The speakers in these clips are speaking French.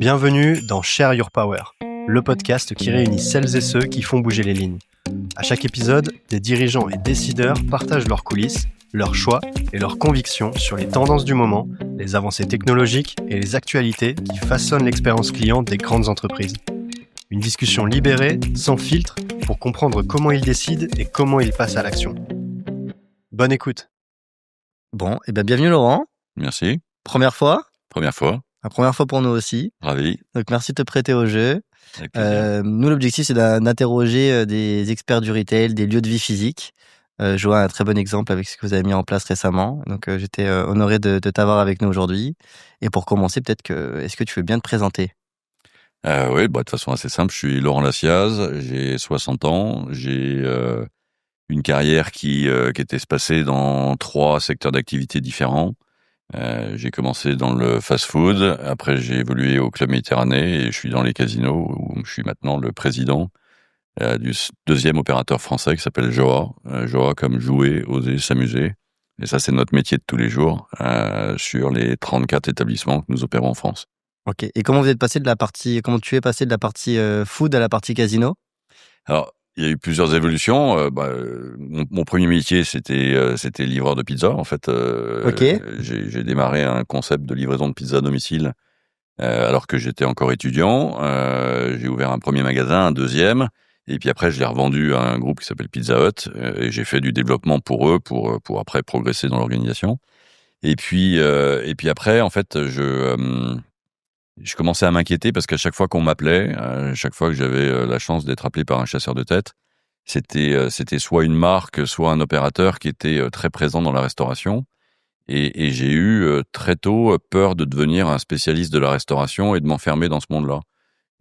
Bienvenue dans Share Your Power, le podcast qui réunit celles et ceux qui font bouger les lignes. À chaque épisode, des dirigeants et décideurs partagent leurs coulisses, leurs choix et leurs convictions sur les tendances du moment, les avancées technologiques et les actualités qui façonnent l'expérience client des grandes entreprises. Une discussion libérée, sans filtre, pour comprendre comment ils décident et comment ils passent à l'action. Bonne écoute. Bon, bienvenue Laurent. Merci. Première fois. Première fois. La première fois pour nous aussi. Ravi. Donc merci de te prêter au jeu. Avec plaisir. Nous, l'objectif, c'est d'interroger des experts du retail, des lieux de vie physiques. Je vois un très bon exemple avec ce que vous avez mis en place récemment. Donc j'étais honoré de t'avoir avec nous aujourd'hui. Et pour commencer, est-ce que tu veux bien te présenter? Oui, de façon assez simple. Je suis Laurent Lassiaz, j'ai 60 ans. J'ai une carrière qui était espacée dans 3 secteurs d'activité différents. J'ai commencé dans le fast-food, après j'ai évolué au Club Méditerranée et je suis dans les casinos où je suis maintenant le président du deuxième opérateur français qui s'appelle Joa. Joa comme jouer, oser, s'amuser. Et ça, c'est notre métier de tous les jours sur les 34 établissements que nous opérons en France. Ok. Et comment tu es passé de la partie food à la partie casino? Alors, il y a eu plusieurs évolutions. Mon premier métier, c'était livreur de pizza. En fait, Ok. J'ai démarré un concept de livraison de pizza à domicile alors que j'étais encore étudiant. J'ai ouvert un premier magasin, un deuxième, et puis après, je l'ai revendu à un groupe qui s'appelle Pizza Hut, et j'ai fait du développement pour eux, pour après progresser dans l'organisation. Et puis après, en fait, je commençais à m'inquiéter parce qu'à chaque fois qu'on m'appelait, chaque fois que j'avais la chance d'être appelé par un chasseur de tête, c'était soit une marque, soit un opérateur qui était très présent dans la restauration. Et j'ai eu très tôt peur de devenir un spécialiste de la restauration et de m'enfermer dans ce monde-là.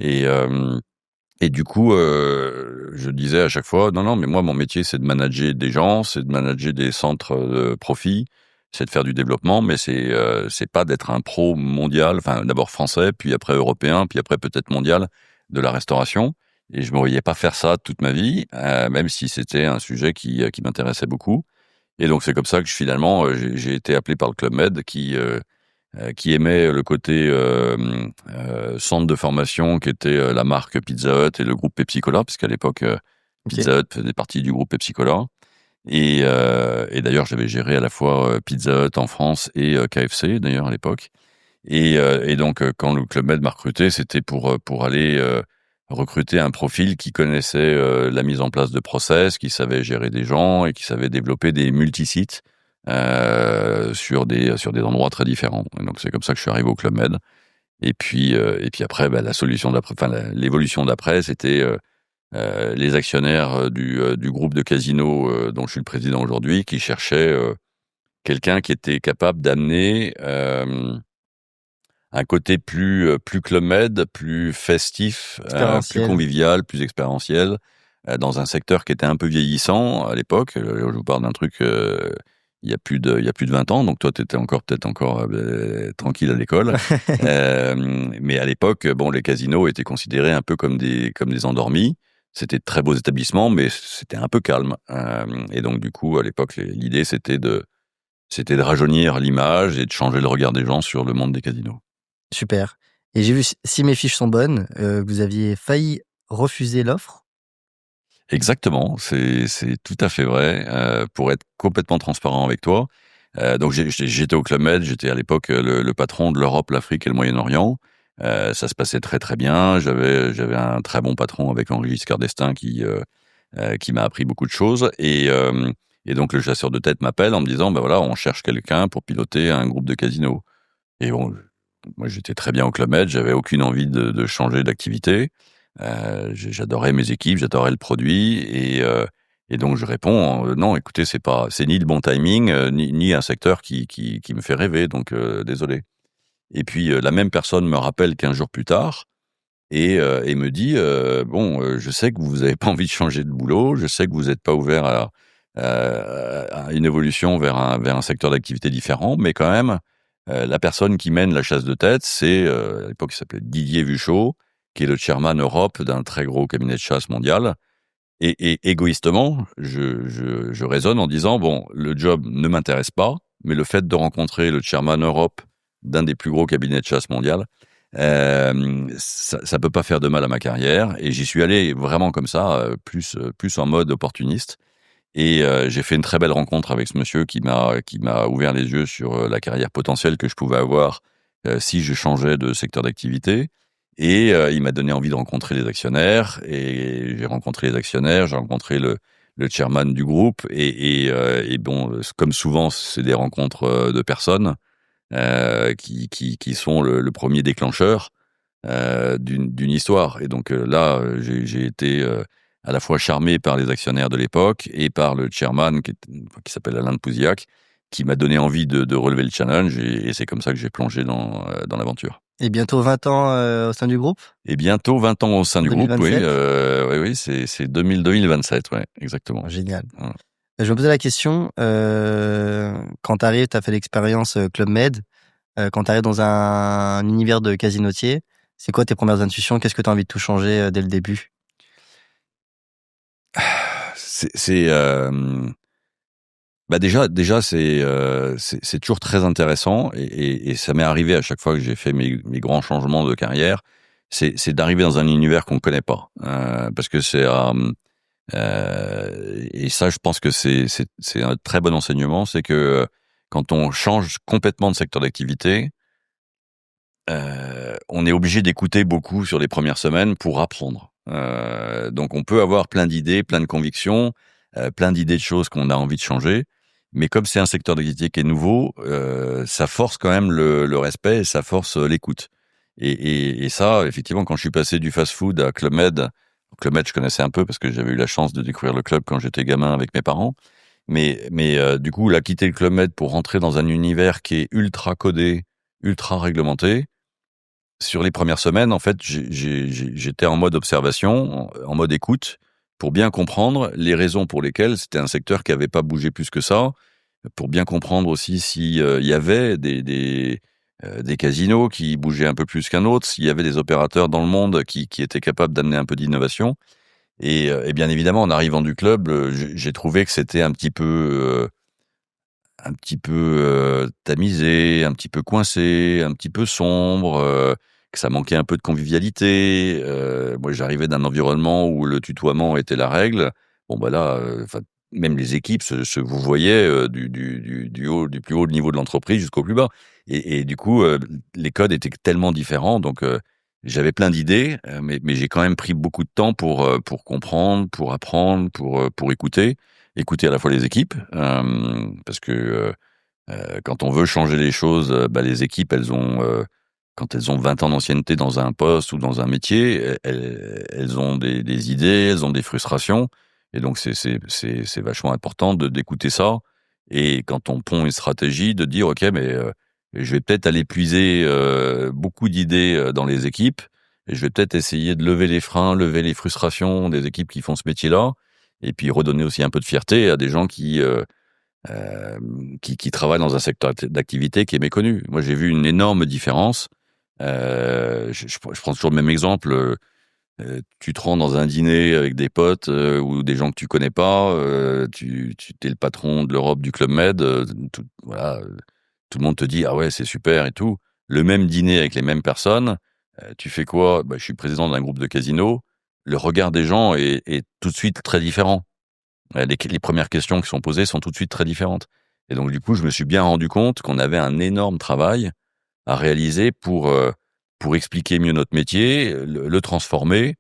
Et du coup, je disais à chaque fois, non, mais moi, mon métier, c'est de manager des gens, c'est de manager des centres de profit, c'est de faire du développement, mais c'est pas d'être un pro mondial, enfin d'abord français, puis après européen, puis après peut-être mondial de la restauration. Et je me voyais pas faire ça toute ma vie, même si c'était un sujet qui m'intéressait beaucoup. Et donc c'est comme ça que finalement j'ai été appelé par le Club Med qui aimait le côté centre de formation qui était la marque Pizza Hut et le groupe Pepsi Cola, puisqu'à l'époque Pizza Hut faisait partie du groupe Pepsi Cola. Et d'ailleurs, j'avais géré à la fois Pizza Hut en France et KFC, d'ailleurs, à l'époque. Et donc, quand le Club Med m'a recruté, c'était pour aller recruter un profil qui connaissait la mise en place de process, qui savait gérer des gens et qui savait développer des multisites sur des endroits très différents. Et donc, c'est comme ça que je suis arrivé au Club Med. Et puis après, la solution d'après, l'évolution d'après, c'était les actionnaires du groupe de casinos dont je suis le président aujourd'hui, qui cherchaient quelqu'un qui était capable d'amener un côté plus Club Med, plus festif, plus convivial, plus expérientiel, dans un secteur qui était un peu vieillissant à l'époque. Je vous parle d'un truc il y a plus de 20 ans, donc toi tu étais peut-être encore tranquille à l'école. Mais à l'époque, les casinos étaient considérés un peu comme des endormis. C'était de très beaux établissements, mais c'était un peu calme. Et donc, du coup, à l'époque, l'idée, c'était de rajeunir l'image et de changer le regard des gens sur le monde des casinos. Super. Et j'ai vu, si mes fiches sont bonnes, que vous aviez failli refuser l'offre. Exactement, c'est tout à fait vrai. Pour être complètement transparent avec toi, donc j'étais au Club Med, j'étais à l'époque le patron de l'Europe, l'Afrique et le Moyen-Orient. Ça se passait très très bien. J'avais un très bon patron avec Henri Giscard d'Estaing qui m'a appris beaucoup de choses. Et donc le chasseur de tête m'appelle en me disant on cherche quelqu'un pour piloter un groupe de casinos. Et bon, moi j'étais très bien au Club Med, j'avais aucune envie de changer d'activité. J'adorais mes équipes, j'adorais le produit et donc je réponds non, écoutez, c'est ni le bon timing ni un secteur qui me fait rêver, donc désolé. Et puis la même personne me rappelle 15 jours plus tard et me dit je sais que vous n'avez pas envie de changer de boulot, je sais que vous n'êtes pas ouvert à une évolution vers un secteur d'activité différent, mais quand même la personne qui mène la chasse de tête, c'est à l'époque il s'appelait Didier Vuchot, qui est le chairman Europe d'un très gros cabinet de chasse mondial. Et égoïstement, je raisonne en disant le job ne m'intéresse pas, mais le fait de rencontrer le chairman Europe d'un des plus gros cabinets de chasse mondial, Ça peut pas faire de mal à ma carrière. Et j'y suis allé vraiment comme ça, plus en mode opportuniste. Et j'ai fait une très belle rencontre avec ce monsieur qui m'a ouvert les yeux sur la carrière potentielle que je pouvais avoir si je changeais de secteur d'activité. Et il m'a donné envie de rencontrer les actionnaires. Et j'ai rencontré les actionnaires, j'ai rencontré le chairman du groupe. Et bon, comme souvent, c'est des rencontres de personnes qui sont le premier déclencheur d'une histoire. Et donc là, j'ai été à la fois charmé par les actionnaires de l'époque et par le chairman qui s'appelle Alain de Pouzillac, qui m'a donné envie de relever le challenge. Et c'est comme ça que j'ai plongé dans l'aventure. Et bientôt 20 ans au sein du groupe? Et bientôt 20 ans au sein du groupe, 2027? oui, c'est 2027, ouais, exactement. Oh, génial. Voilà. Je me posais la question, quand tu arrives, tu as fait l'expérience Club Med, quand tu arrives dans un univers de casinotier, c'est quoi tes premières intuitions? Qu'est-ce que tu as envie de tout changer dès le début? Déjà c'est toujours très intéressant et ça m'est arrivé à chaque fois que j'ai fait mes grands changements de carrière, c'est d'arriver dans un univers qu'on connaît pas, parce que et ça je pense que c'est un très bon enseignement, c'est que quand on change complètement de secteur d'activité, on est obligé d'écouter beaucoup sur les premières semaines pour apprendre. Donc on peut avoir plein d'idées, plein de convictions, plein d'idées de choses qu'on a envie de changer, mais comme c'est un secteur d'activité qui est nouveau, ça force quand même le respect et ça force l'écoute. Et ça, effectivement, quand je suis passé du fast-food à Club Med, je connaissais un peu parce que j'avais eu la chance de découvrir le club quand j'étais gamin avec mes parents, mais du coup, là, quitter le Club Med pour rentrer dans un univers qui est ultra codé, ultra réglementé. Sur les premières semaines, en fait, j'étais en mode observation, en mode écoute, pour bien comprendre les raisons pour lesquelles c'était un secteur qui n'avait pas bougé plus que ça, pour bien comprendre aussi s'il y avait des casinos qui bougeaient un peu plus qu'un autre, s'il y avait des opérateurs dans le monde qui étaient capables d'amener un peu d'innovation. Et bien évidemment, en arrivant du club, j'ai trouvé que c'était un petit peu tamisé, un petit peu coincé, un petit peu sombre, que ça manquait un peu de convivialité. Moi, j'arrivais d'un environnement où le tutoiement était la règle. Bon, bah là, même les équipes se vouvoyaient du plus haut niveau de l'entreprise jusqu'au plus bas. Et du coup, les codes étaient tellement différents. Donc, j'avais plein d'idées, mais j'ai quand même pris beaucoup de temps pour comprendre, pour apprendre, pour écouter à la fois les équipes, parce que quand on veut changer les choses, les équipes, quand elles ont 20 ans d'ancienneté dans un poste ou dans un métier, elles ont des idées, elles ont des frustrations, et donc c'est vachement important d'écouter ça. Et quand on pond une stratégie, de dire ok, mais je vais peut-être aller puiser beaucoup d'idées dans les équipes, et je vais peut-être essayer de lever les freins, lever les frustrations des équipes qui font ce métier-là. Et puis redonner aussi un peu de fierté à des gens qui travaillent dans un secteur d'activité qui est méconnu. Moi, j'ai vu une énorme différence. Je prends toujours le même exemple. Tu te rends dans un dîner avec des potes ou des gens que tu connais pas. Tu es le patron de l'Europe du Club Med. Voilà, tout le monde te dit ah ouais, c'est super et tout. Le même dîner avec les mêmes personnes. Tu fais quoi? Je suis président d'un groupe de casino. Le regard des gens est tout de suite très différent. Les premières questions qui sont posées sont tout de suite très différentes. Et donc, du coup, je me suis bien rendu compte qu'on avait un énorme travail à réaliser pour expliquer mieux notre métier, le transformer,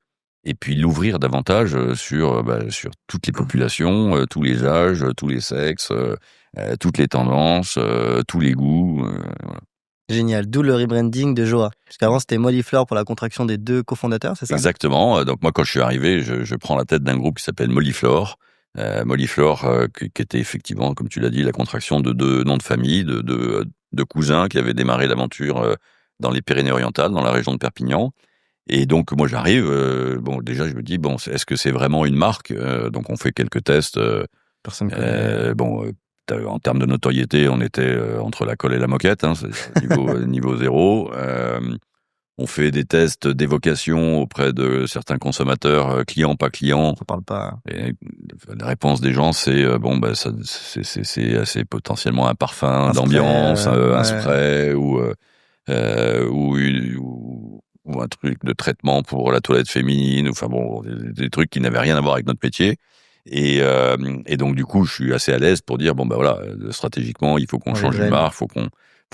et puis l'ouvrir davantage sur toutes les populations, tous les âges, tous les sexes, toutes les tendances, tous les goûts. Voilà. Génial, d'où le rebranding de Joa. Parce qu'avant, c'était Molliflore pour la contraction des deux cofondateurs, c'est ça? Exactement. Donc moi, quand je suis arrivé, je prends la tête d'un groupe qui s'appelle Molliflore. Molliflore, qui était effectivement, comme tu l'as dit, la contraction de deux noms de famille, de cousins qui avaient démarré l'aventure dans les Pyrénées-Orientales, dans la région de Perpignan. Et donc moi, j'arrive. Déjà, je me dis est-ce que c'est vraiment une marque? Donc on fait quelques tests. Personne connaît. En termes de notoriété, on était entre la colle et la moquette, hein, c'est niveau zéro. On fait des tests d'évocation auprès de certains consommateurs, clients, pas clients. Ça parle pas. Et la réponse des gens, c'est c'est potentiellement un parfum d'ambiance, un spray ou ou un truc de traitement pour la toilette féminine, enfin bon, des trucs qui n'avaient rien à voir avec notre métier. Et donc du coup, je suis assez à l'aise pour dire bon ben voilà, stratégiquement, il faut qu'on change de marque, faut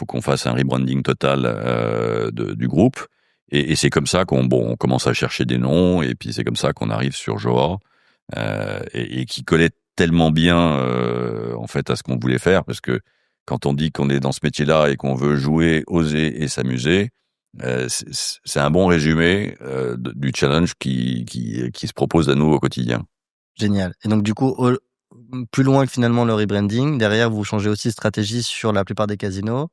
qu'on fasse un rebranding total du groupe. Et c'est comme ça on commence à chercher des noms, et puis c'est comme ça qu'on arrive sur Joa, et qui collait tellement bien en fait à ce qu'on voulait faire, parce que quand on dit qu'on est dans ce métier-là et qu'on veut jouer, oser et s'amuser, c'est un bon résumé du challenge qui se propose à nous au quotidien. Génial. Et donc, du coup, plus loin que finalement le rebranding, derrière, vous changez aussi de stratégie sur la plupart des casinos.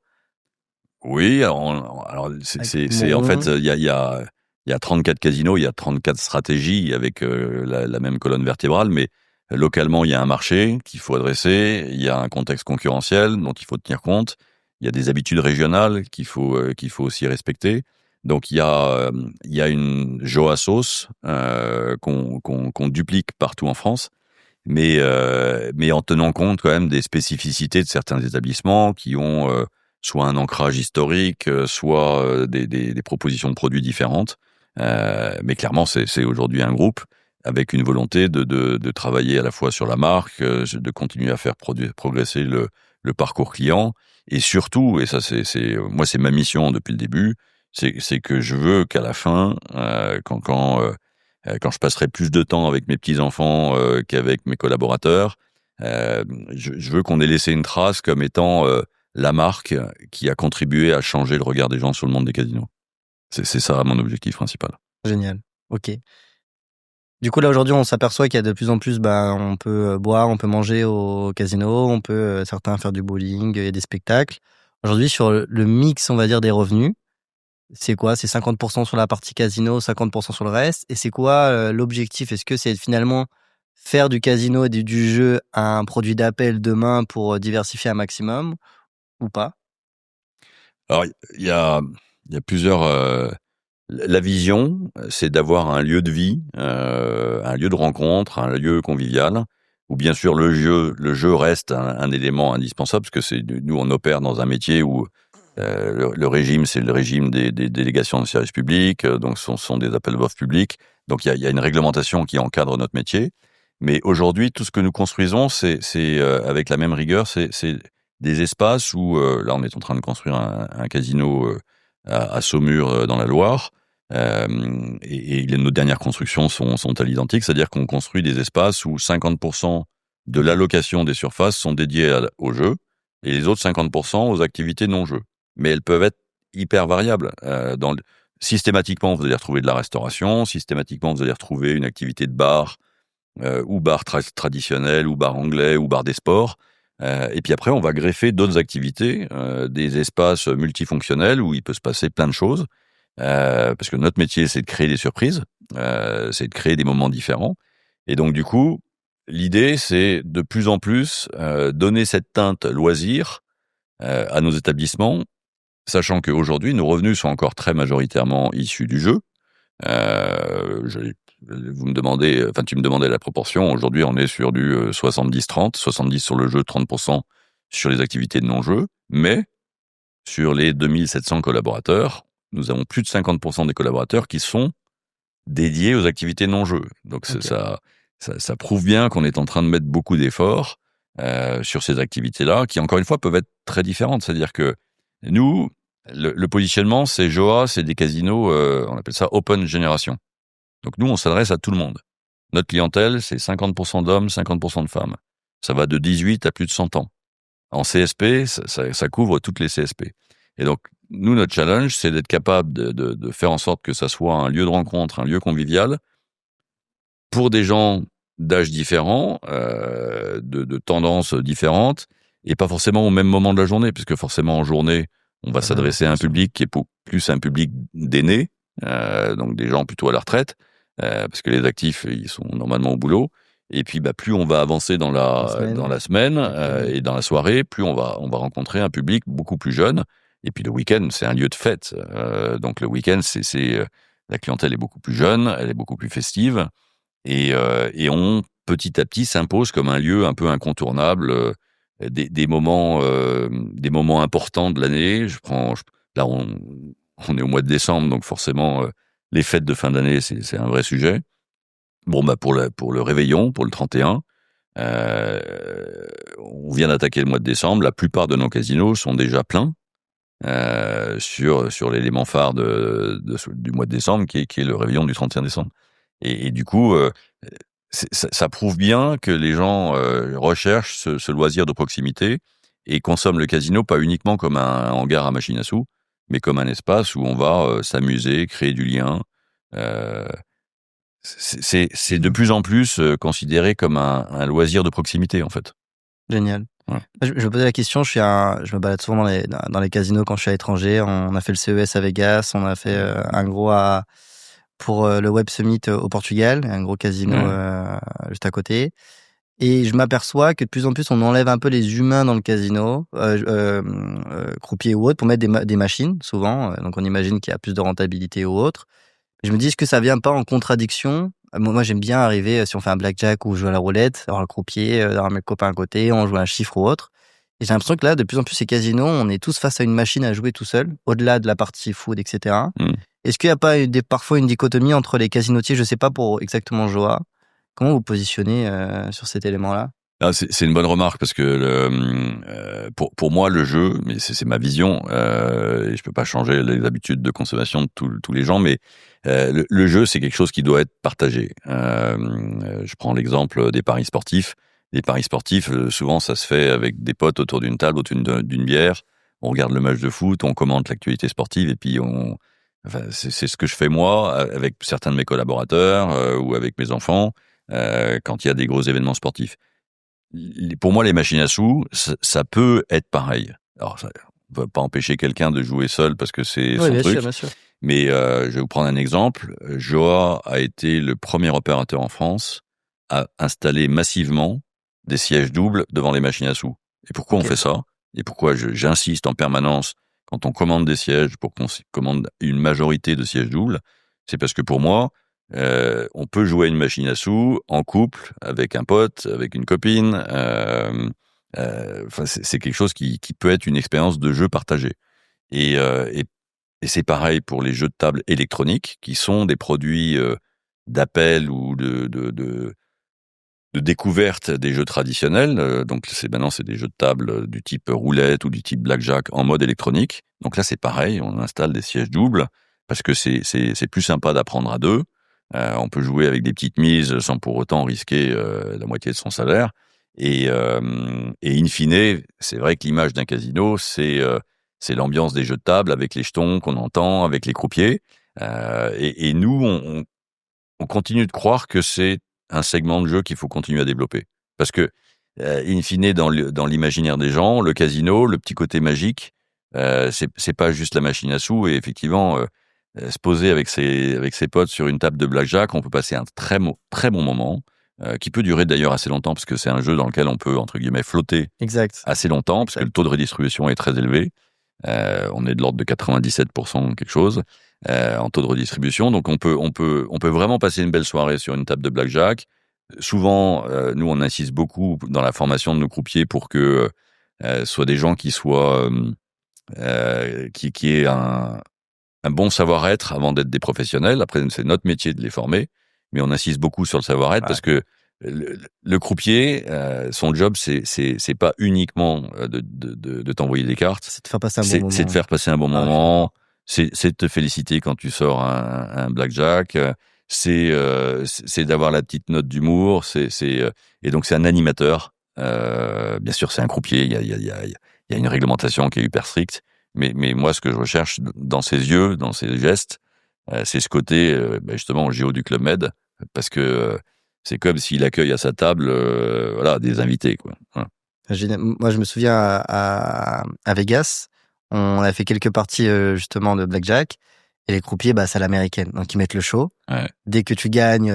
Oui, alors c'est en fait, il y a 34 casinos, il y a 34 stratégies avec la même colonne vertébrale, mais localement, il y a un marché qu'il faut adresser, il y a un contexte concurrentiel dont il faut tenir compte, il y a des habitudes régionales qu'il faut aussi respecter. Donc il y a une Joa sauce qu'on duplique partout en France, mais en tenant compte quand même des spécificités de certains établissements qui ont soit un ancrage historique, soit des propositions de produits différentes. Mais clairement, c'est aujourd'hui un groupe avec une volonté de travailler à la fois sur la marque, de continuer à faire progresser le parcours client, et surtout, et ça moi c'est ma mission depuis le début, c'est que je veux qu'à la fin, quand je passerai plus de temps avec mes petits-enfants qu'avec mes collaborateurs, je veux qu'on ait laissé une trace comme étant la marque qui a contribué à changer le regard des gens sur le monde des casinos. C'est ça mon objectif principal. Génial. Ok. Du coup, là, aujourd'hui, on s'aperçoit qu'il y a de plus en plus, on peut boire, on peut manger au casino, on peut, certains faire du bowling, il y a des spectacles. Aujourd'hui, sur le mix, on va dire, des revenus, c'est quoi? C'est 50% sur la partie casino, 50% sur le reste. Et c'est quoi l'objectif? Est-ce que c'est finalement faire du casino et du jeu un produit d'appel demain pour diversifier un maximum ou pas? Alors, il y a plusieurs... La vision, c'est d'avoir un lieu de vie, un lieu de rencontre, un lieu convivial, où bien sûr le jeu reste un élément indispensable, parce que nous on opère dans un métier où le régime, c'est le régime des délégations de service public, donc ce sont des appels d'offres publics, donc il y a une réglementation qui encadre notre métier. Mais aujourd'hui, tout ce que nous construisons, c'est avec la même rigueur, c'est des espaces où, là on est en train de construire un casino à Saumur dans la Loire, et nos dernières constructions sont à l'identique, c'est-à-dire qu'on construit des espaces où 50% de l'allocation des surfaces sont dédiées au jeu, et les autres 50% aux activités non-jeu. Mais elles peuvent être hyper variables. Systématiquement, vous allez retrouver de la restauration, systématiquement, vous allez retrouver une activité de bar, ou bar traditionnel, ou bar anglais, ou bar des sports. Et puis après, on va greffer d'autres activités, des espaces multifonctionnels où il peut se passer plein de choses. Parce que notre métier, c'est de créer des surprises, c'est de créer des moments différents. Et donc, du coup, l'idée, c'est de plus en plus donner cette teinte loisir à nos établissements, sachant qu'aujourd'hui, nos revenus sont encore très majoritairement issus du jeu. Tu me demandais la proportion. Aujourd'hui, on est sur du 70-30, 70 sur le jeu, 30% sur les activités de non-jeu. Mais sur les 2700 collaborateurs, nous avons plus de 50% des collaborateurs qui sont dédiés aux activités non-jeu. Donc okay. Ça prouve bien qu'on est en train de mettre beaucoup d'efforts sur ces activités-là, qui encore une fois peuvent être très différentes. C'est-à-dire que nous, le positionnement, c'est Joa, c'est des casinos, on appelle ça open génération. Donc nous, on s'adresse à tout le monde. Notre clientèle, c'est 50% d'hommes, 50% de femmes. Ça va de 18 à plus de 100 ans. En CSP, ça couvre toutes les CSP. Et donc, nous, notre challenge, c'est d'être capable de faire en sorte que ça soit un lieu de rencontre, un lieu convivial, pour des gens d'âges différents, de tendances différentes, et pas forcément au même moment de la journée, puisque forcément en journée, on va s'adresser à un public qui est plus un public d'aînés, donc des gens plutôt à la retraite, parce que les actifs, ils sont normalement au boulot. Et puis, plus on va avancer dans la semaine et dans la soirée, plus on va rencontrer un public beaucoup plus jeune. Et puis le week-end, c'est un lieu de fête. Donc le week-end, la clientèle est beaucoup plus jeune, elle est beaucoup plus festive, et on petit à petit s'impose comme un lieu un peu incontournable des moments importants de l'année. Là, on est au mois de décembre, donc forcément, les fêtes de fin d'année, c'est un vrai sujet. Bon, bah pour le réveillon, pour le 31, on vient d'attaquer le mois de décembre. La plupart de nos casinos sont déjà pleins sur l'élément phare du mois de décembre, qui est le réveillon du 31 décembre. Et du coup, ça prouve bien que les gens recherchent ce loisir de proximité et consomment le casino pas uniquement comme un hangar à machine à sous, mais comme un espace où on va s'amuser, créer du lien. C'est de plus en plus considéré comme un loisir de proximité, en fait. Génial. Ouais. Je me posais la question, je me balade souvent dans les casinos quand je suis à l'étranger. On a fait le CES à Vegas, on a fait un gros pour le Web Summit au Portugal, un gros casino juste à côté. Et je m'aperçois que de plus en plus, on enlève un peu les humains dans le casino, croupiers ou autres, pour mettre des machines, souvent. Donc, on imagine qu'il y a plus de rentabilité ou autre. Je me dis, est-ce que ça vient pas en contradiction? Moi, j'aime bien arriver, si on fait un blackjack ou joue à la roulette, avoir le croupier, avoir mes copains à côté, on joue un chiffre ou autre. Et j'ai l'impression que là, de plus en plus, ces casinos, on est tous face à une machine à jouer tout seul, au-delà de la partie food, etc. Est-ce qu'il n'y a pas parfois une dichotomie entre les casinotiers? Je sais pas pour exactement Joa. Comment vous positionnez sur cet élément-là? C'est une bonne remarque parce que pour moi le jeu, mais c'est ma vision, et je peux pas changer les habitudes de consommation de tous les gens, mais le jeu c'est quelque chose qui doit être partagé. Je prends l'exemple des paris sportifs. Les paris sportifs, souvent ça se fait avec des potes autour d'une table, autour d'une bière. On regarde le match de foot, on commente l'actualité sportive et puis c'est ce que je fais moi avec certains de mes collaborateurs ou avec mes enfants quand il y a des gros événements sportifs. Pour moi, les machines à sous, ça peut être pareil. Alors, ça ne va pas empêcher quelqu'un de jouer seul parce que c'est son bien truc. sûr, bien sûr. Mais je vais vous prendre un exemple. Joa a été le premier opérateur en France à installer massivement des sièges doubles devant les machines à sous. Et pourquoi on fait ça? Et pourquoi j'insiste en permanence quand on commande des sièges pour qu'on commande une majorité de sièges doubles? C'est parce que pour moi, on peut jouer à une machine à sous en couple, avec un pote, avec une copine. C'est quelque chose qui peut être une expérience de jeu partagée. Et c'est pareil pour les jeux de table électroniques, qui sont des produits d'appel ou de découverte des jeux traditionnels. Donc maintenant c'est des jeux de table du type roulette ou du type blackjack en mode électronique. Donc là c'est pareil, on installe des sièges doubles parce que c'est plus sympa d'apprendre à deux. On peut jouer avec des petites mises sans pour autant risquer la moitié de son salaire. Et in fine, c'est vrai que l'image d'un casino, c'est l'ambiance des jeux de table avec les jetons qu'on entend, avec les croupiers. Et nous, on continue de croire que c'est un segment de jeu qu'il faut continuer à développer. Parce que, in fine, dans l'imaginaire des gens, le casino, le petit côté magique, c'est pas juste la machine à sous. Et effectivement, se poser avec ses potes sur une table de blackjack, on peut passer un très bon moment, qui peut durer d'ailleurs assez longtemps, parce que c'est un jeu dans lequel on peut, entre guillemets, flotter assez longtemps, parce que le taux de redistribution est très élevé. On est de l'ordre de 97% quelque chose en taux de redistribution, donc on peut vraiment passer une belle soirée sur une table de blackjack. Souvent, nous on insiste beaucoup dans la formation de nos croupiers pour que soient des gens qui soient qui aient un bon savoir-être avant d'être des professionnels. Après, c'est notre métier de les former, mais on insiste beaucoup sur le savoir-être parce que le croupier, son job, c'est pas uniquement de t'envoyer des cartes. C'est de faire passer un bon moment. C'est de faire passer un bon moment. C'est de te féliciter quand tu sors un blackjack. C'est d'avoir la petite note d'humour. Et donc c'est un animateur. Bien sûr, c'est un croupier. Il y a une réglementation qui est hyper stricte. Mais moi, ce que je recherche dans ses yeux, dans ses gestes, c'est ce côté justement Géo du Club Med, parce que c'est comme s'il accueille à sa table des invités, quoi. Voilà. Moi, je me souviens à Vegas, on a fait quelques parties justement de blackjack, et les croupiers, c'est à l'américaine, donc ils mettent le show. Ouais. Dès que tu gagnes,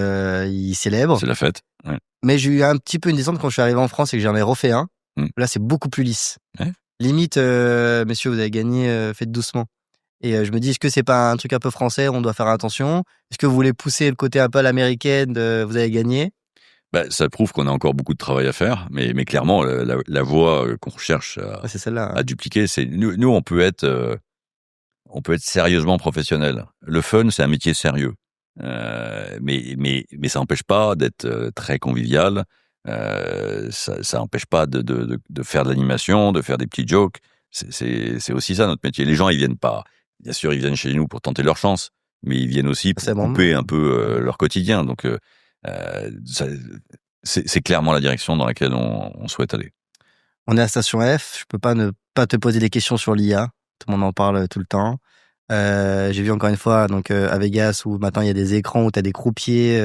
ils célèbrent. C'est la fête. Ouais. Mais j'ai eu un petit peu une descente quand je suis arrivé en France et que j'en ai refait un. Là, c'est beaucoup plus lisse. Ouais. Limite, messieurs, vous avez gagné, faites doucement. Et je me dis, est-ce que c'est pas un truc un peu français, on doit faire attention? Est-ce que vous voulez pousser le côté un peu à l'américaine de vous avez gagné? Ça prouve qu'on a encore beaucoup de travail à faire, mais clairement, la voie qu'on cherche à dupliquer, c'est nous on peut être on peut être sérieusement professionnel. Le fun, c'est un métier sérieux. Mais ça n'empêche pas d'être très convivial. Ça n'empêche pas de faire de l'animation, de faire des petits jokes. C'est aussi ça notre métier. Les gens, ils viennent pas. Bien sûr, ils viennent chez nous pour tenter leur chance, mais ils viennent aussi pour couper un peu leur quotidien. Donc, c'est clairement la direction dans laquelle on souhaite aller. On est à Station F. Je peux pas ne pas te poser des questions sur l'IA. Tout le monde en parle tout le temps. J'ai vu encore une fois donc à Vegas où maintenant il y a des écrans où tu as des croupiers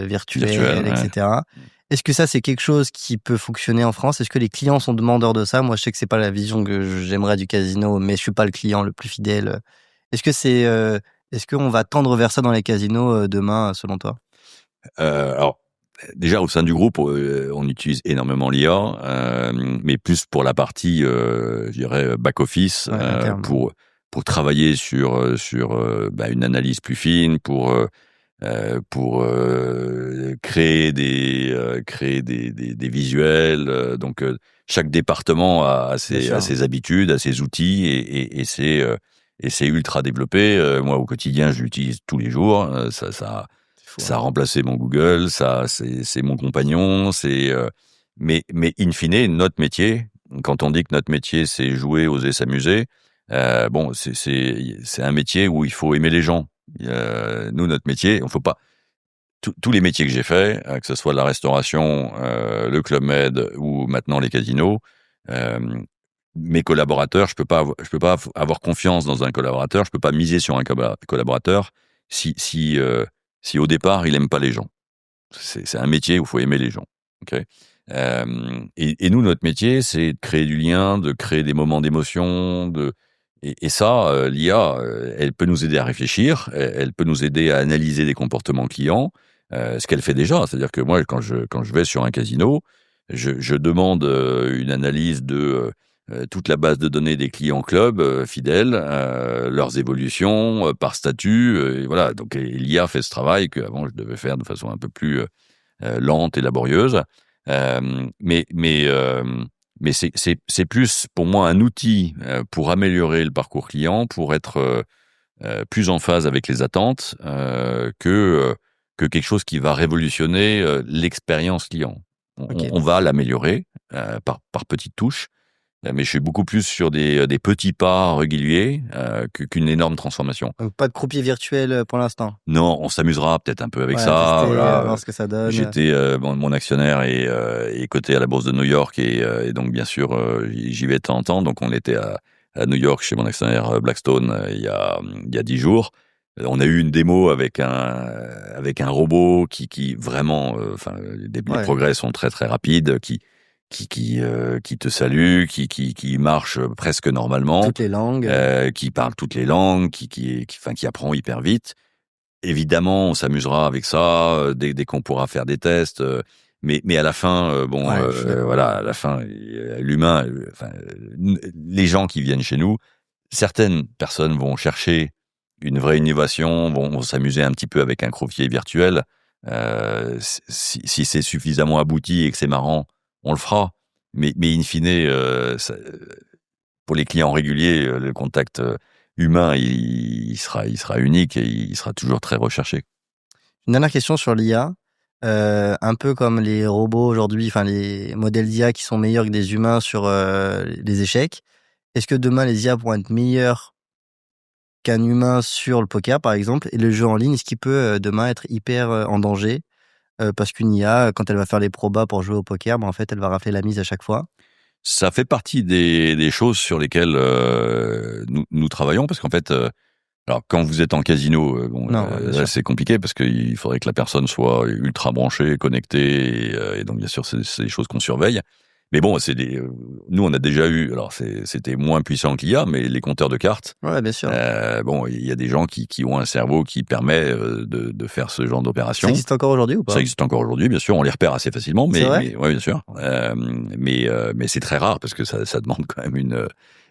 virtuels, etc. Ouais. Est-ce que ça c'est quelque chose qui peut fonctionner en France? Est-ce que les clients sont demandeurs de ça? Moi je sais que c'est pas la vision que j'aimerais du casino, mais je suis pas le client le plus fidèle. Est-ce qu'on va tendre vers ça dans les casinos demain selon toi? Alors déjà au sein du groupe on utilise énormément l'IA, mais plus pour la partie je dirais back office, pour travailler sur une analyse plus fine, pour créer des visuels. Donc chaque département a ses habitudes, a ses outils et c'est ultra développé. Moi au quotidien je l'utilise tous les jours. Ça a remplacé mon Google, c'est mon compagnon. Mais in fine notre métier, quand on dit que notre métier c'est jouer, oser, s'amuser. C'est un métier où il faut aimer les gens. Nous, notre métier, on faut pas tous les métiers que j'ai faits, que ce soit la restauration, le Club Med ou maintenant les casinos. Mes collaborateurs, je peux pas avoir confiance dans un collaborateur, je peux pas miser sur un collaborateur si au départ il aime pas les gens. C'est un métier où il faut aimer les gens. Okay. Et nous, notre métier, c'est de créer du lien, de créer des moments d'émotion, et ça, l'IA, elle peut nous aider à réfléchir, elle peut nous aider à analyser des comportements clients, ce qu'elle fait déjà. C'est-à-dire que moi, quand je vais sur un casino, je demande une analyse de toute la base de données des clients club fidèles, leurs évolutions par statut, et voilà. Donc l'IA fait ce travail qu'avant je devais faire de façon un peu plus lente et laborieuse. Mais c'est plus pour moi un outil pour améliorer le parcours client, pour être plus en phase avec les attentes que quelque chose qui va révolutionner l'expérience client. On va l'améliorer par petites touches, mais je suis beaucoup plus sur des petits pas réguliers qu'une énorme transformation. Donc pas de croupier virtuel pour l'instant. Non, on s'amusera peut-être un peu avec ça. Voilà. Voir ce que ça donne. J'étais mon actionnaire est coté à la bourse de New York et donc bien sûr j'y vais de temps en temps. Donc on était à New York chez mon actionnaire Blackstone il y a 10 jours. On a eu une démo avec un robot qui vraiment, les progrès sont très très rapides, qui te salue, qui marche presque normalement, toutes les langues, qui parle toutes les langues, qui apprend hyper vite. Évidemment, on s'amusera avec ça dès qu'on pourra faire des tests. Mais à la fin, voilà, à la fin, l'humain, les gens qui viennent chez nous, certaines personnes vont chercher une vraie innovation, vont s'amuser un petit peu avec un croupier virtuel. Si c'est suffisamment abouti et que c'est marrant, on le fera. Mais in fine, pour les clients réguliers, le contact humain, il sera unique et il sera toujours très recherché. Une dernière question sur l'IA. Un peu comme les robots aujourd'hui, les modèles d'IA qui sont meilleurs que des humains sur les échecs. Est-ce que demain les IA pourront être meilleurs qu'un humain sur le poker, par exemple, et le jeu en ligne, est-ce qu'il peut demain être hyper en danger parce qu'une IA, quand elle va faire les probas pour jouer au poker, en fait, elle va rafler la mise à chaque fois? Ça fait partie des choses sur lesquelles nous travaillons, parce qu'en fait, alors quand vous êtes en casino, là, c'est compliqué parce qu'il faudrait que la personne soit ultra branchée, connectée, et donc bien sûr, c'est des choses qu'on surveille. Mais bon, nous on a déjà eu, alors c'était moins puissant que l'IA, mais les compteurs de cartes. Ouais, bien sûr. Il y a des gens qui ont un cerveau qui permet de faire ce genre d'opération. Ça existe encore aujourd'hui ou pas? Ça existe encore aujourd'hui, bien sûr. On les repère assez facilement, mais ouais, bien sûr. Mais c'est très rare parce que ça demande quand même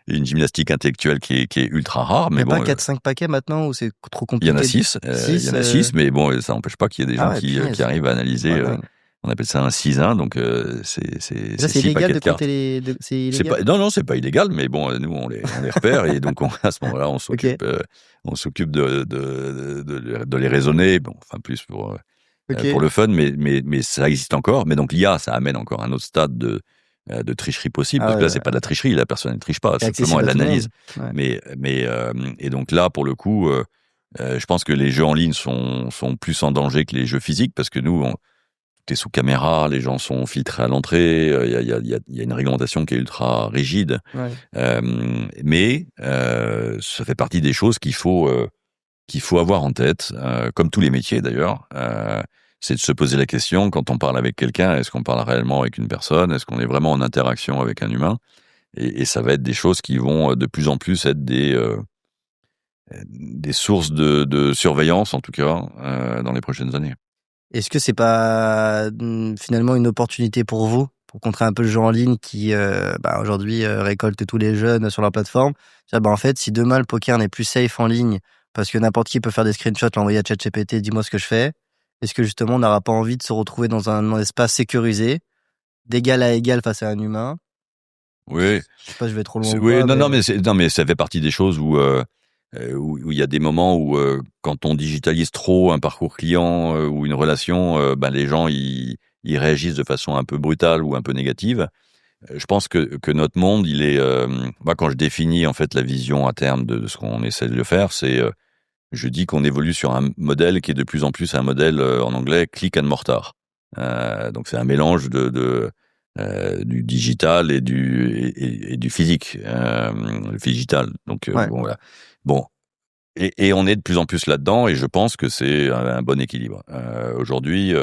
une gymnastique intellectuelle qui est ultra rare. Mais il n'y a pas 4-5 paquets maintenant où c'est trop compliqué? Il y en a 6. Il y en a 6, mais bon, ça n'empêche pas qu'il y ait des gens qui arrivent à analyser On appelle ça un 6-1, donc c'est Ça, c'est 6 illégal paquets de de cartes. compter c'est illégal? Non, c'est pas illégal, mais bon, nous, on les repère et donc à ce moment-là, on OK, s'occupe de les raisonner. Bon, enfin, plus pour OK. le fun, mais ça existe encore. Mais donc, l'IA, ça amène encore un autre stade de tricherie possible, Ah parce que là, ouais, c'est pas de la tricherie, la personne ne triche pas, c'est simplement, accessible elle à tout le analyse. monde. Ouais. Et donc là, pour le coup, je pense que les jeux en ligne sont plus en danger que les jeux physiques, parce que nous, tout est sous caméra, les gens sont filtrés à l'entrée, il y a une réglementation qui est ultra rigide. Ouais. Mais ça fait partie des choses qu'il faut avoir en tête, comme tous les métiers d'ailleurs. C'est de se poser la question, quand on parle avec quelqu'un, est-ce qu'on parle réellement avec une personne? Est-ce qu'on est vraiment en interaction avec un humain? Et ça va être des choses qui vont de plus en plus être des sources de surveillance, en tout cas, dans les prochaines années. Est-ce que c'est pas, finalement une opportunité pour vous, pour contrer un peu le jeu en ligne qui, aujourd'hui, récolte tous les jeunes sur leur plateforme? C'est-à-dire, en fait, si demain le poker n'est plus safe en ligne parce que n'importe qui peut faire des screenshots, l'envoyer à ChatGPT: «Dis-moi ce que je fais», est-ce que justement on n'aura pas envie de se retrouver dans un espace sécurisé, d'égal à égal face à un humain? Oui, Je sais pas, je vais trop loin ou oui, pas, mais non, mais ça fait partie des choses où il y a des moments où, quand on digitalise trop un parcours client, ou une relation, les gens ils réagissent de façon un peu brutale ou un peu négative. Je pense que notre monde, il est, moi, quand je définis en fait la vision à terme de ce qu'on essaie de faire, c'est, je dis qu'on évolue sur un modèle qui est de plus en plus un modèle, en anglais click and mortar. Donc c'est un mélange du digital et du physique, le digital. Donc ouais. bon, voilà. Bon, et on est de plus en plus là-dedans, et je pense que c'est un bon équilibre. Aujourd'hui,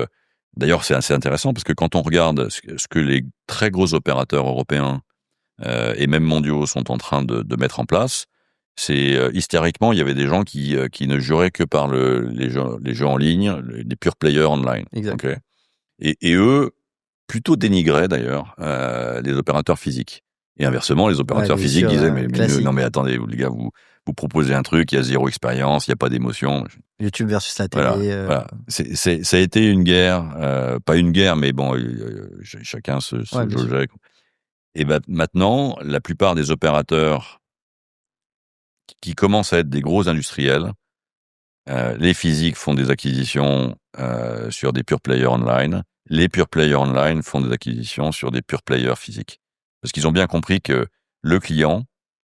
d'ailleurs, c'est assez intéressant parce que quand on regarde ce que les très gros opérateurs européens, et même mondiaux sont en train de mettre en place, c'est historiquement, il y avait des gens qui ne juraient que par les jeux en ligne, les pure players online. Exact. Ok. Et eux plutôt dénigraient d'ailleurs les opérateurs physiques. Et inversement, les Ouais, opérateurs bien physiques sûr, disaient mais non, classique. mais attendez, les gars, vous proposez un truc, il y a zéro expérience, il y a pas d'émotion. YouTube versus la Voilà, télé, voilà. Ça a été une guerre, pas une guerre, mais bon, chacun se ouais, bien sûr. jaugeait. Et maintenant, la plupart des opérateurs qui commencent à être des gros industriels, les physiques font des acquisitions sur des pure players online. Les pure players online font des acquisitions sur des pure players physiques. Parce qu'ils ont bien compris que le client,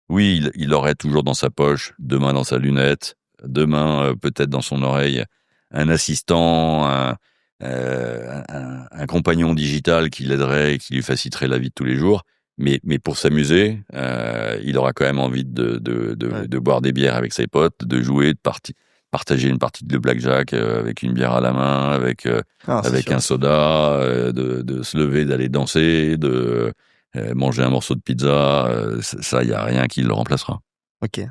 oui, il aurait toujours dans sa poche, demain dans sa lunette, demain peut-être dans son oreille, un assistant, un compagnon digital qui l'aiderait et qui lui faciliterait la vie de tous les jours. Mais pour s'amuser, il aura quand même envie Ouais. de boire des bières avec ses potes, de jouer, partager une partie de blackjack avec une bière à la main, Non, c'est avec sûr. un soda, de se lever, d'aller danser, de manger un morceau de pizza. Ça, il y a rien qui le remplacera. OK.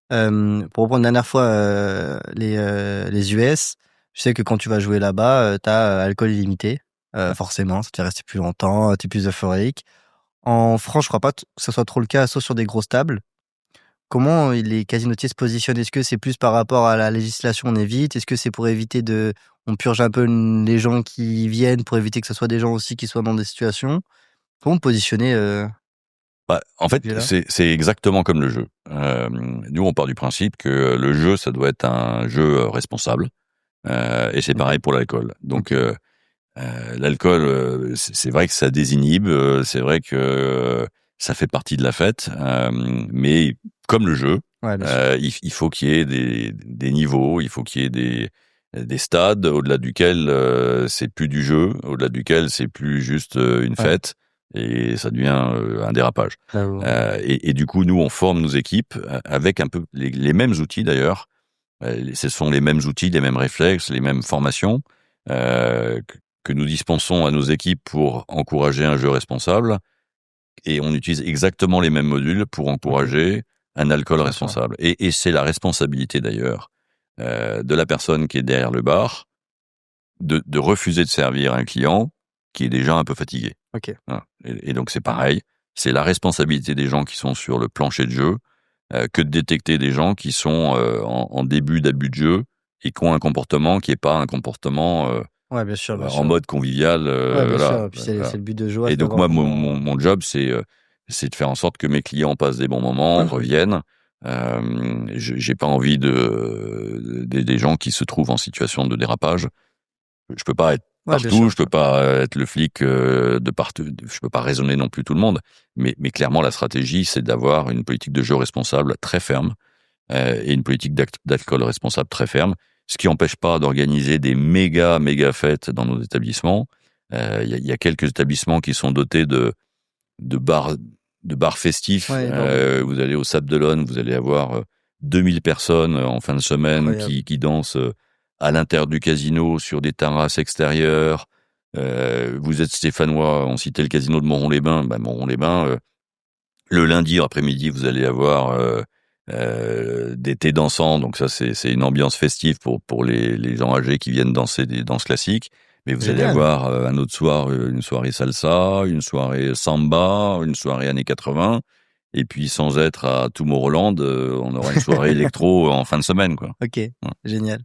Pour reprendre une dernière fois, les US, je sais que quand tu vas jouer là-bas, tu as alcool illimité, forcément, ça te fait rester plus longtemps, tu es plus euphorique. En France, je crois pas que ça soit trop le cas, sauf sur des grosses tables. Comment les casinotiers se positionnent? Est-ce que c'est plus par rapport à la législation, on évite? Est-ce que c'est pour éviter on purge un peu les gens qui viennent pour éviter que ce soit des gens aussi qui soient dans des situations? Comment positionner, En ce fait, sujet-là? c'est exactement comme le jeu. Nous, on part du principe que le jeu, ça doit être un jeu responsable, et c'est pareil pour l'alcool. Donc, OK. l'alcool, c'est vrai que ça désinhibe, c'est vrai que ça fait partie de la fête, mais comme le jeu, Ouais, bien sûr. il faut qu'il y ait des niveaux, il faut qu'il y ait des stades au-delà duquel c'est plus du jeu, au-delà duquel c'est plus juste une Ouais. fête, et ça devient un dérapage. J'avoue. Et du coup, nous, on forme nos équipes avec un peu les mêmes outils d'ailleurs. Ce sont les mêmes outils, les mêmes réflexes, les mêmes formations que nous dispensons à nos équipes pour encourager un jeu responsable, et on utilise exactement les mêmes modules pour OK. encourager un alcool Bien sûr. responsable. Et c'est la responsabilité d'ailleurs de la personne qui est derrière le bar de refuser de servir un client qui est déjà un peu fatigué. OK. Voilà. Et donc c'est pareil, c'est la responsabilité des gens qui sont sur le plancher de jeu que de détecter des gens qui sont en début d'abus de jeu et qui ont un comportement qui n'est pas un comportement Ouais, bien sûr, bien en sûr. mode convivial. Ouais, bien Voilà, sûr. Et puis voilà. c'est le but de jouer, Et c'est donc d'avoir moi, un moment. mon job, c'est de faire en sorte que mes clients passent des bons moments, Ouais, reviennent. J'ai pas envie des gens qui se trouvent en situation de dérapage. Je peux pas être ouais, bien partout, sûr. je peux pas être le flic de partout, je peux pas raisonner non plus tout le monde. Mais clairement, la stratégie, c'est d'avoir une politique de jeu responsable très ferme et une politique d'alcool responsable très ferme. Ce qui n'empêche pas d'organiser des méga fêtes dans nos établissements. Il y a quelques établissements qui sont dotés de bars festifs. Ouais, énorme. Vous allez au Sable d'Olonne, vous allez avoir 2000 personnes en fin de semaine Incroyable. qui dansent à l'intérieur du casino sur des terrasses extérieures. Vous êtes stéphanois, on citait le casino de Moron-les-Bains. Moron-les-Bains, le lundi après-midi, vous allez avoir des thés dansants. Donc ça, c'est une ambiance festive pour les gens âgés qui viennent danser des danses classiques. Mais vous allez Génial. avoir un autre soir, une soirée salsa, une soirée samba, une soirée années 80. Et puis, sans être à Tomorrowland, on aura une soirée électro en fin de semaine, quoi. Ok, Ouais. génial.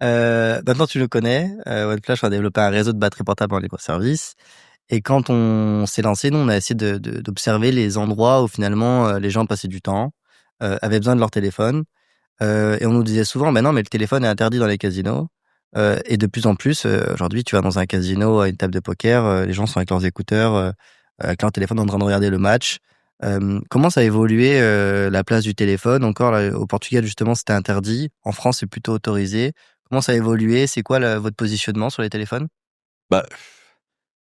Maintenant, tu le connais. OneFlash a développé un réseau de batteries portables en libre-service. Et quand on s'est lancé, nous, on a essayé d'observer les endroits où finalement les gens passaient du temps, avaient besoin de leur téléphone. Et on nous disait souvent, non, mais le téléphone est interdit dans les casinos. Et de plus en plus, aujourd'hui, tu vas dans un casino, à une table de poker, les gens sont avec leurs écouteurs, avec leur téléphone en train de regarder le match. Comment ça a évolué la place du téléphone? Encore là, au Portugal, justement, c'était interdit. En France, c'est plutôt autorisé. Comment ça a évolué? C'est quoi votre positionnement sur les téléphones? Bah,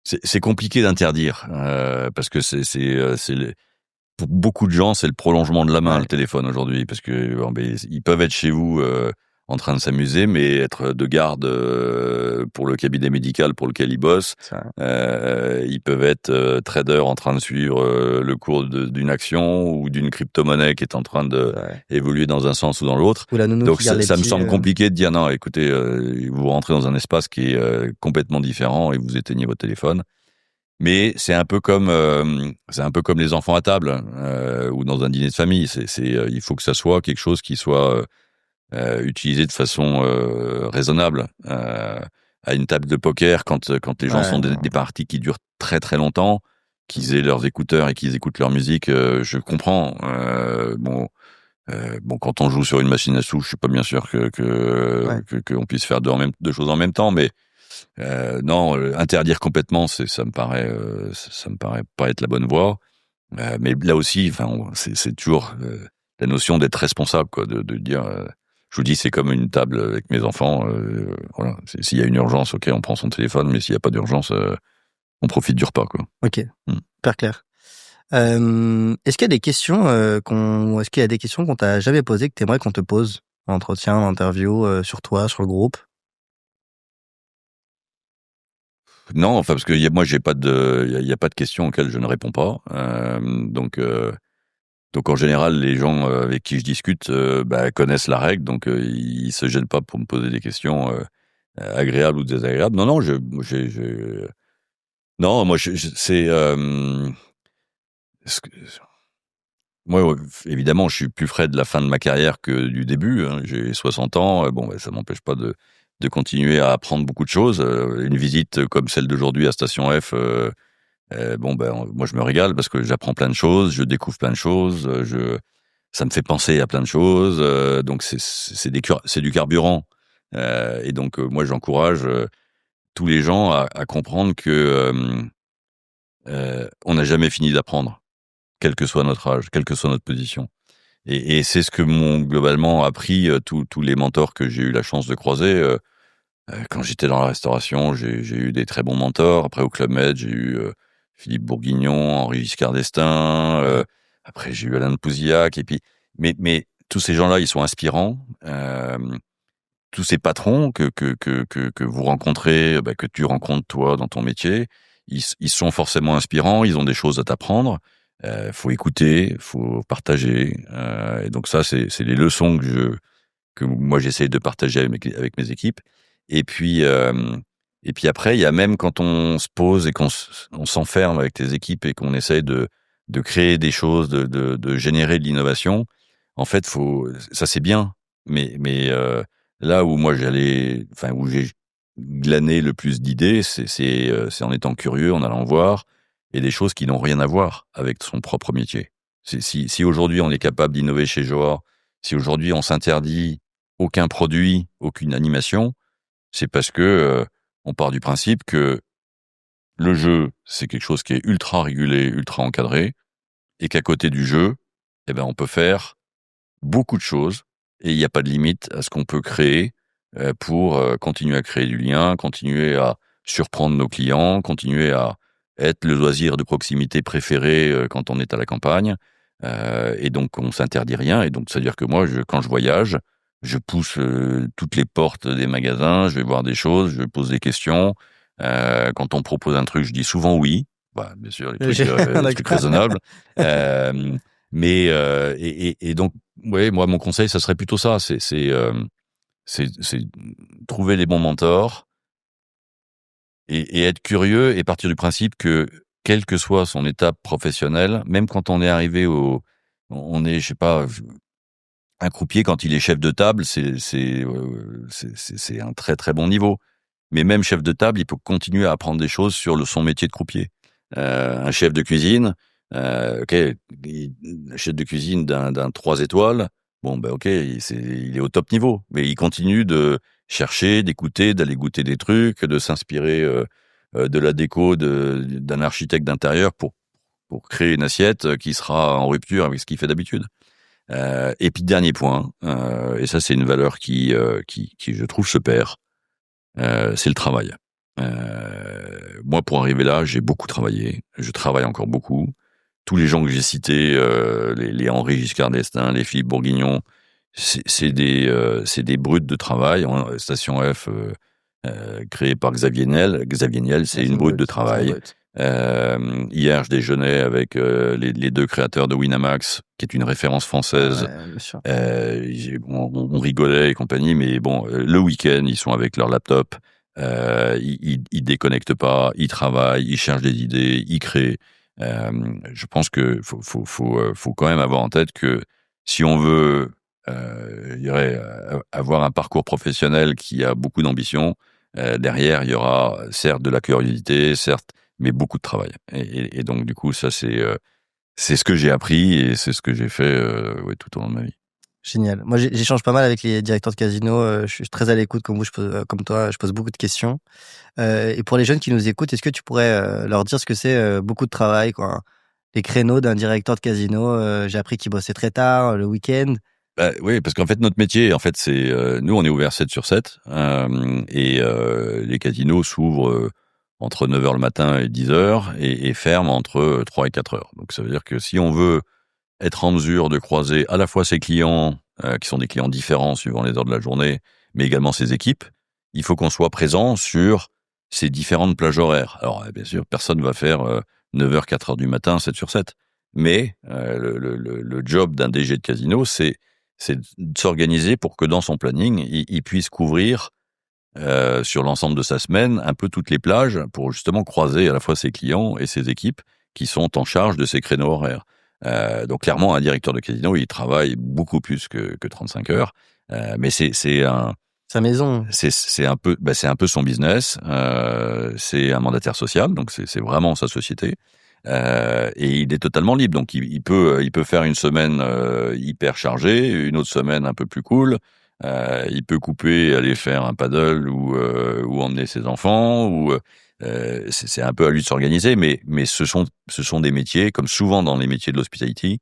c'est compliqué d'interdire parce que pour beaucoup de gens, c'est le prolongement de la main, Ouais, le téléphone aujourd'hui, parce que ils peuvent être chez vous en train de s'amuser, mais être de garde pour le cabinet médical pour lequel ils bossent. ça, Ils peuvent être traders en train de suivre le cours d'une action ou d'une crypto-monnaie qui est en train de ouais. évoluer dans un sens ou dans l'autre. Ou la nounou Donc qui garde les ça me petits. semble compliqué de dire non, écoutez, vous rentrez dans un espace qui est complètement différent et vous éteignez votre téléphone. Mais c'est un peu comme les enfants à table ou dans un dîner de famille. Il faut que ça soit quelque chose qui soit utilisé de façon raisonnable. À une table de poker, quand les gens Ouais, sont non. des parties qui durent très très longtemps, qu'ils aient leurs écouteurs et qu'ils écoutent leur musique, je comprends. Bon, quand on joue sur une machine à sous, je suis pas bien sûr Ouais. qu'on puisse faire deux choses en même temps, mais non, interdire complètement, ça me paraît pas être la bonne voie. Mais là aussi, enfin, c'est toujours la notion d'être responsable, quoi, de dire. Je vous dis, c'est comme une table avec mes enfants. Voilà, s'il y a une urgence, ok, on prend son téléphone, mais s'il y a pas d'urgence, on profite du repas, quoi. Ok, Mm. hyper clair. Est-ce qu'il y a des questions est-ce qu'il y a des questions qu'on t'a jamais posées que t'aimerais qu'on te pose en entretien, en interview, sur toi, sur le groupe? Non, enfin parce que moi j'ai pas il y a pas de questions auxquelles je ne réponds pas. Donc en général les gens avec qui je discute connaissent la règle, donc ils se gênent pas pour me poser des questions agréables ou désagréables. Non, non, moi c'est ce que- moi évidemment je suis plus frais de la fin de ma carrière que du début. Hein. J'ai 60 ans, ça m'empêche pas de continuer à apprendre beaucoup de choses. Une visite comme celle d'aujourd'hui à Station F. Moi je me régale parce que j'apprends plein de choses, je découvre plein de choses, ça me fait penser à plein de choses, donc c'est du carburant. Et donc moi j'encourage tous les gens à comprendre que on n'a jamais fini d'apprendre, quel que soit notre âge, quelle que soit notre position. Et c'est ce que m'ont globalement appris tous les mentors que j'ai eu la chance de croiser. Quand j'étais dans la restauration, j'ai eu des très bons mentors. Après, au Club Med, j'ai eu Philippe Bourguignon, Henri Giscard d'Estaing. Après, j'ai eu Alain de Pouzillac. Et puis, mais tous ces gens-là, ils sont inspirants. Tous ces patrons que vous rencontrez, que tu rencontres toi dans ton métier, ils sont forcément inspirants. Ils ont des choses à t'apprendre. Faut écouter, faut partager. Et donc ça, c'est les leçons que moi j'essaye de partager avec mes équipes. Et puis après, il y a même quand on se pose et on s'enferme avec les équipes et qu'on essaye de créer des choses, de générer de l'innovation. En fait, ça c'est bien, mais là où moi où glaner le plus d'idées, c'est en étant curieux, en allant voir, et des choses qui n'ont rien à voir avec son propre métier. Si aujourd'hui on est capable d'innover chez Johor, si aujourd'hui on s'interdit aucun produit, aucune animation, c'est parce que on part du principe que le jeu, c'est quelque chose qui est ultra régulé, ultra encadré, et qu'à côté du jeu, on peut faire beaucoup de choses, et il n'y a pas de limite à ce qu'on peut créer pour continuer à créer du lien, continuer à surprendre nos clients, continuer à être le loisir de proximité préféré quand on est à la campagne. Et donc, on s'interdit rien. Et donc, c'est-à-dire que moi, quand je voyage, je pousse toutes les portes des magasins, je vais voir des choses, je pose des questions. Quand on propose un truc, je dis souvent oui. Bah, bien sûr, les trucs raisonnables. Et donc, ouais, moi, mon conseil, ça serait plutôt ça. C'est trouver les bons mentors et être curieux et partir du principe que, quelle que soit son étape professionnelle, même quand on est arrivé on est, je sais pas, un croupier, quand il est chef de table, c'est un très très bon niveau. Mais même chef de table, il peut continuer à apprendre des choses sur son métier de croupier. Un chef de cuisine, chef de cuisine d'un 3 étoiles, bon, il est au top niveau. Mais il continue de chercher, d'écouter, d'aller goûter des trucs, de s'inspirer de la déco d'un architecte d'intérieur pour créer une assiette qui sera en rupture avec ce qu'il fait d'habitude. Et puis dernier point, et ça c'est une valeur qui je trouve se perd, c'est le travail. Moi, pour arriver là, j'ai beaucoup travaillé. Je travaille encore beaucoup. Tous les gens que j'ai cités, les Henri Giscard d'Estaing, les Philippe Bourguignon, c'est des brutes de travail. Station F, créée par Xavier Niel. Xavier Niel, c'est une brute de travail. Hier, je déjeunais avec les deux créateurs de Winamax, qui est une référence française. On rigolait et compagnie, mais bon, le week-end, ils sont avec leur laptop. Ils déconnectent pas, ils travaillent, ils cherchent des idées, ils créent. Je pense que faut quand même avoir en tête que si on veut, je dirais, avoir un parcours professionnel qui a beaucoup d'ambition, derrière il y aura certes de la curiosité, certes, mais beaucoup de travail. Et donc du coup, ça c'est ce que j'ai appris et c'est ce que j'ai fait tout au long de ma vie. Génial. Moi, j'échange pas mal avec les directeurs de casino. Je suis très à l'écoute comme toi. Je pose beaucoup de questions. Et pour les jeunes qui nous écoutent, est-ce que tu pourrais leur dire ce que c'est beaucoup de travail, quoi? Les créneaux d'un directeur de casino. J'ai appris qu'il bossait très tard, le week-end. Oui, parce qu'en fait, notre métier, c'est nous, on est ouvert 7/7. Et les casinos s'ouvrent entre 9h le matin et 10h et ferment entre 3 et 4h. Donc, ça veut dire que si on veut être en mesure de croiser à la fois ses clients, qui sont des clients différents suivant les heures de la journée, mais également ses équipes, il faut qu'on soit présent sur ces différentes plages horaires. Alors, bien sûr, personne ne va faire 9h, 4h du matin, 7/7. Mais le job d'un DG de casino, c'est de s'organiser pour que dans son planning, il puisse couvrir sur l'ensemble de sa semaine un peu toutes les plages pour justement croiser à la fois ses clients et ses équipes qui sont en charge de ces créneaux horaires. Donc clairement, un directeur de casino, il travaille beaucoup plus que 35 heures, mais c'est sa maison. C'est un peu son business. C'est un mandataire social, donc c'est vraiment sa société. Et il est totalement libre, donc il peut faire une semaine hyper chargée, une autre semaine un peu plus cool. Il peut couper, aller faire un paddle ou emmener ses enfants. C'est un peu à lui de s'organiser, mais ce sont des métiers, comme souvent dans les métiers de l'hospitality,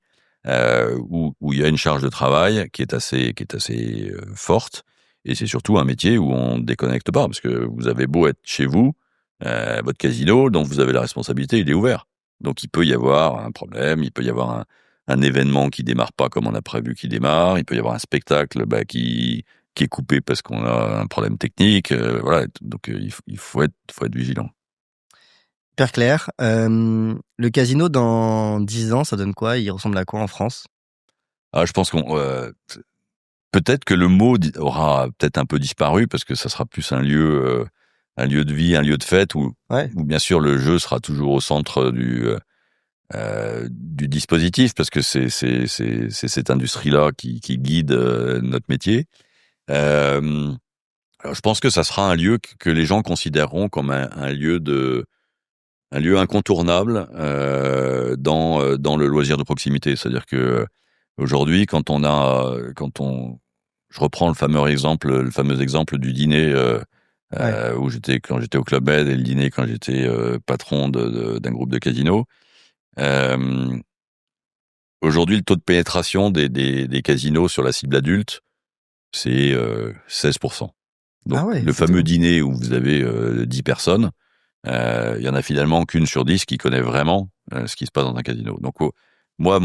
où il y a une charge de travail qui est assez forte, et c'est surtout un métier où on ne déconnecte pas, parce que vous avez beau être chez vous, votre casino dont vous avez la responsabilité, il est ouvert. Donc il peut y avoir un problème, il peut y avoir un événement qui démarre pas comme on a prévu qu'il démarre, il peut y avoir un spectacle qui est coupé parce qu'on a un problème technique, voilà. Donc il faut être vigilant. Hyper clair. Le casino dans 10 ans, ça donne quoi? Il ressemble à quoi en France? Je pense peut-être que le mot aura peut-être un peu disparu, parce que ça sera plus un lieu de vie, un lieu de fête où bien sûr le jeu sera toujours au centre du dispositif, parce que c'est cette industrie-là qui guide notre métier. Alors, je pense que ça sera un lieu que les gens considéreront comme un lieu incontournable dans le loisir de proximité. C'est-à-dire que aujourd'hui, je reprends le fameux exemple du dîner quand j'étais au Club Med, et le dîner quand j'étais patron d'un groupe de casinos. Aujourd'hui, le taux de pénétration des casinos sur la cible adulte, c'est 16%. Donc, le fameux dîner où vous avez 10 personnes, il y en a finalement qu'une sur 10 qui connaît vraiment ce qui se passe dans un casino. Donc, moi,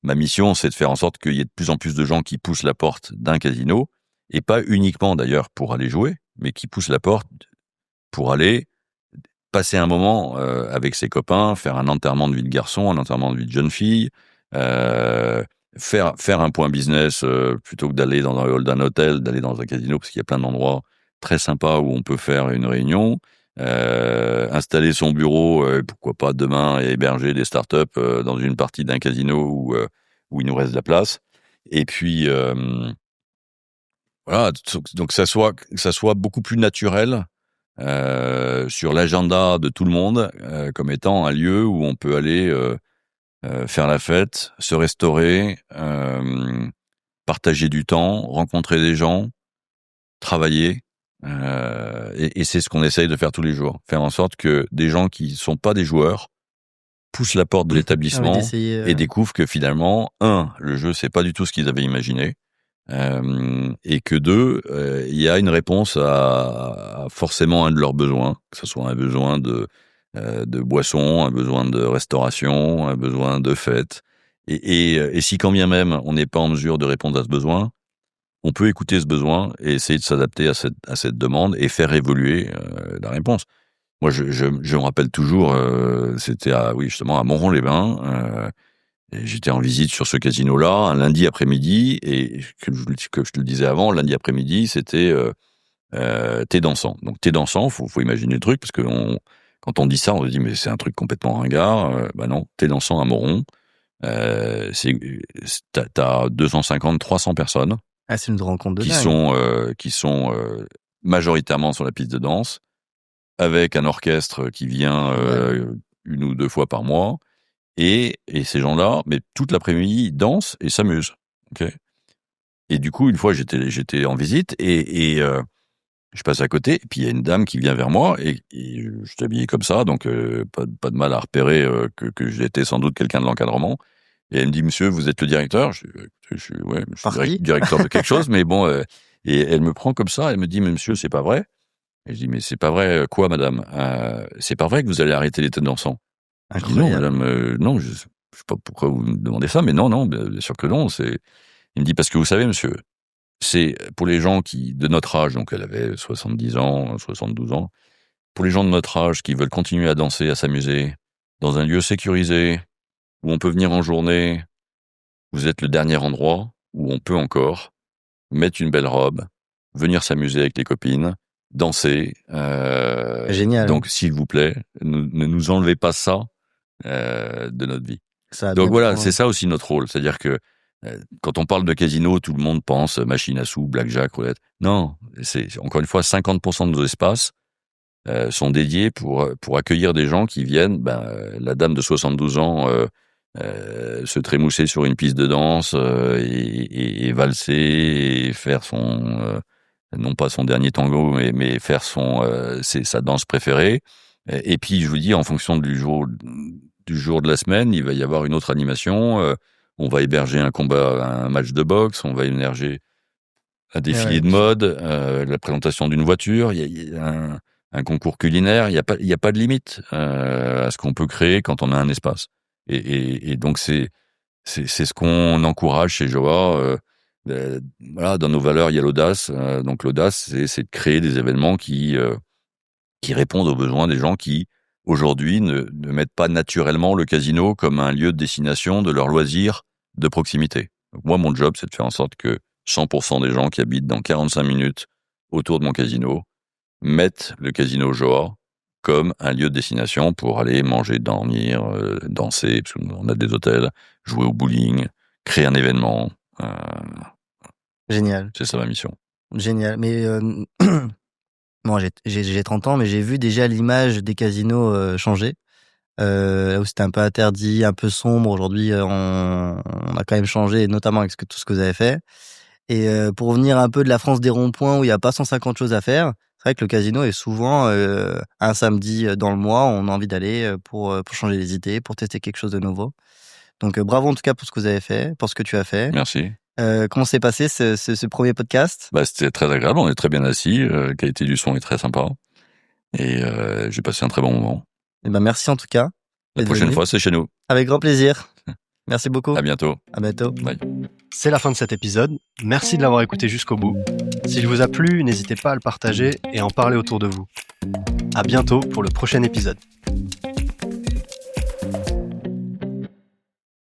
ma mission, c'est de faire en sorte qu'il y ait de plus en plus de gens qui poussent la porte d'un casino, et pas uniquement d'ailleurs pour aller jouer, mais qui poussent la porte pour aller passer un moment avec ses copains, faire un enterrement de vie de garçon, un enterrement de vie de jeune fille, faire un point business plutôt que d'aller dans un hall d'un hôtel, d'aller dans un casino, parce qu'il y a plein d'endroits très sympas où on peut faire une réunion, installer son bureau, pourquoi pas demain, et héberger des startups dans une partie d'un casino où il nous reste de la place. Et puis voilà, donc que ça soit beaucoup plus naturel sur l'agenda de tout le monde, comme étant un lieu où on peut aller faire la fête, se restaurer, partager du temps, rencontrer des gens, travailler. Et c'est ce qu'on essaye de faire tous les jours. Faire en sorte que des gens qui sont pas des joueurs poussent la porte de l'établissement et découvrent que finalement, le jeu, c'est pas du tout ce qu'ils avaient imaginé. Et que il y a une réponse à forcément un de leurs besoins, que ce soit un besoin de boisson, un besoin de restauration, un besoin de fête. Et si quand bien même on n'est pas en mesure de répondre à ce besoin, on peut écouter ce besoin et essayer de s'adapter à cette demande et faire évoluer la réponse. Moi, je me rappelle toujours, c'était justement à Montrond-les-Bains. Et j'étais en visite sur ce casino-là un lundi après-midi, et que je te le disais avant, lundi après-midi, c'était thé dansant. Donc thé dansant, faut imaginer le truc, parce que quand on dit ça, on se dit mais c'est un truc complètement ringard. Bah non, thé dansant à Moron, t'as 250-300 personnes. Ah, c'est une rencontre de dingue. Qui sont majoritairement sur la piste de danse, avec un orchestre qui vient une ou deux fois par mois. Et ces gens-là, mais toute l'après-midi, ils dansent et s'amusent. Okay. Et du coup, une fois, j'étais en visite et je passe à côté, et puis il y a une dame qui vient vers moi, et je suis habillé comme ça, donc pas de mal à repérer que j'étais sans doute quelqu'un de l'encadrement. Et elle me dit, monsieur, vous êtes le directeur? Je suis directeur de quelque chose, mais bon. Et elle me prend comme ça, elle me dit, mais monsieur, c'est pas vrai. Et je dis, mais c'est pas vrai quoi, madame? C'est pas vrai que vous allez arrêter les thés dansants? Je dis non, madame, non, je sais pas pourquoi vous me demandez ça, mais non, bien sûr que non. Il me dit, parce que vous savez, monsieur, c'est pour les gens de notre âge, donc elle avait 70 ans, 72 ans, pour les gens de notre âge qui veulent continuer à danser, à s'amuser, dans un lieu sécurisé, où on peut venir en journée, vous êtes le dernier endroit où on peut encore mettre une belle robe, venir s'amuser avec les copines, danser. Génial. Donc, s'il vous plaît, ne nous enlevez pas ça de notre vie. Donc voilà, c'est ça aussi notre rôle. C'est-à-dire que quand on parle de casino, tout le monde pense machine à sous, blackjack, roulette. Non, c'est encore une fois 50% de nos espaces sont dédiés pour accueillir des gens qui viennent. La dame de 72 ans se trémousser sur une piste de danse et valser et faire non pas son dernier tango, mais faire sa danse préférée. Et puis je vous dis, en fonction du jour de la semaine, il va y avoir une autre animation. On va héberger un match de boxe, on va héberger un défilé de mode, la présentation d'une voiture, il y a un concours culinaire. Il y a pas de limite à ce qu'on peut créer quand on a un espace. Et donc c'est ce qu'on encourage chez Joa. Voilà, dans nos valeurs, il y a l'audace. Donc l'audace, c'est de créer des événements qui répondent aux besoins des gens qui aujourd'hui ne mettent pas naturellement le casino comme un lieu de destination de leur loisir de proximité. Donc moi, mon job, c'est de faire en sorte que 100% des gens qui habitent dans 45 minutes autour de mon casino mettent le casino Joa comme un lieu de destination pour aller manger, dormir, danser, parce qu'on a des hôtels, jouer au bowling, créer un événement. Génial. C'est ça ma mission. Génial. Mais bon, j'ai 30 ans, mais j'ai vu déjà l'image des casinos changer. Là où c'était un peu interdit, un peu sombre, aujourd'hui, on a quand même changé, notamment avec tout ce que vous avez fait. Et pour venir un peu de la France des ronds-points où il n'y a pas 150 choses à faire, c'est vrai que le casino est souvent un samedi dans le mois, on a envie d'aller pour changer les idées, pour tester quelque chose de nouveau. Donc bravo en tout cas pour ce que vous avez fait, pour ce que tu as fait. Merci. Comment s'est passé ce premier podcast? C'était très agréable, on est très bien assis, la qualité du son est très sympa. Et j'ai passé un très bon moment. Eh ben, merci en tout cas. La prochaine fois, c'est chez nous. Avec grand plaisir. Merci beaucoup. À bientôt. À bientôt. Bye. C'est la fin de cet épisode. Merci de l'avoir écouté jusqu'au bout. S'il vous a plu, n'hésitez pas à le partager et à en parler autour de vous. À bientôt pour le prochain épisode.